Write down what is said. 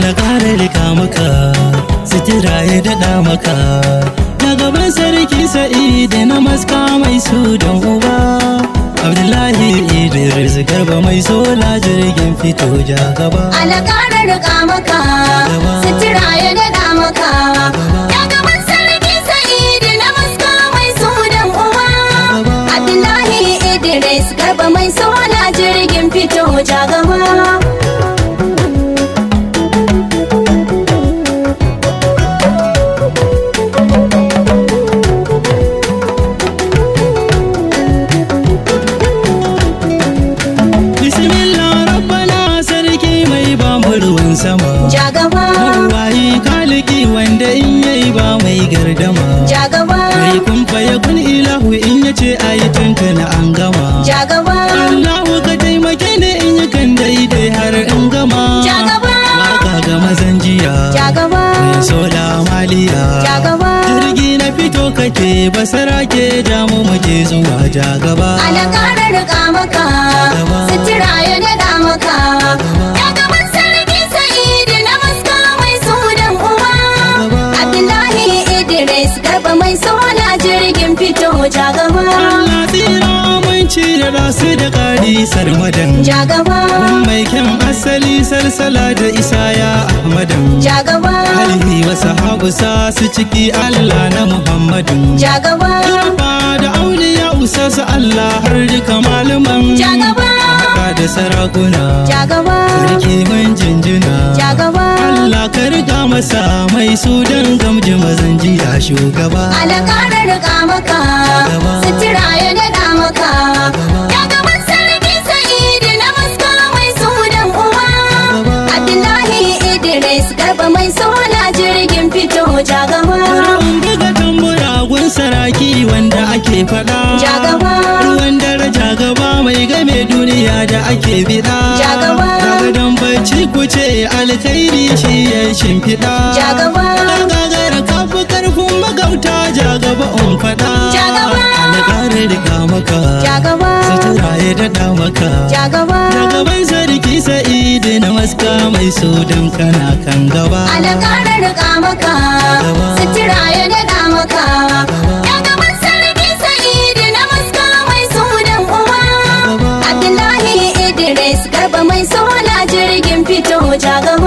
na ƙara rika maka sitira ya daɗa maka na gaban sarki sa'idu na maska mai su don uba Abdullahi Idris Garba mai sola jirgin fito ja gaba ana ƙara rika maka sitira ya daɗa maka na gaban sarki sa'idu na maska mai su don uba Abdullahi Idris Garba mai sola jirgin fito ja gaba ruwan sama jagaba wayi kaliki wanda in yayi ba mai gardama jagaba mai kumfa ya kun ilahu in yace ayi tuntuna an gama jagaba Allahu ka taimake ni in yi kan daidai har in gama jagaba waka ga mazan jiya jagaba mai sola maliya jagaba jirgi na fito kake basara ke damu muje zuwa jagaba ana ƙara rika maka sitira ya daɗa maka Garba mai sola jirgin fito jagaba Allah tsira aminci da rasu da ƙari sarmadan jagaba mai kyan asali salsala da isaya ahmadan jagaba alihi wa sahabu sa su ciki Allah na muhammadin jagaba turfa da auliya usasa Allah har duka malaman jagaba da sarakuna jagaba sarki mun jinjina jagaba Allah ka riga masa mai sudan gamji mazan jiya shugaba ana ƙara riga maka sitira ya daɗa maka ya gaban sarki sa'idu na maska mai sudan uba Abdullahi Idris Garba mai sola jirgin fito jagaba buga tambura gun saraki wanda ake faɗa jagaba ruwan daraja gaba mai game duniya da ake bida jagaba daga dan bacci kuce alkhairi shi ya shimfiɗa jagaba gagara kafi karfin magauta jagaba on faɗa jagaba na ƙara riga maka jagaba sutura ya daɗa maka jagaba gaban sarki sa'idu na maska mai sudan kana kan gaba ana ƙara riga maka sitira ya daɗa maka ya gaban sarki sa'idu na maska mai sudan uba Abdullahi Idris Garba mai sola jirgin fito jagaba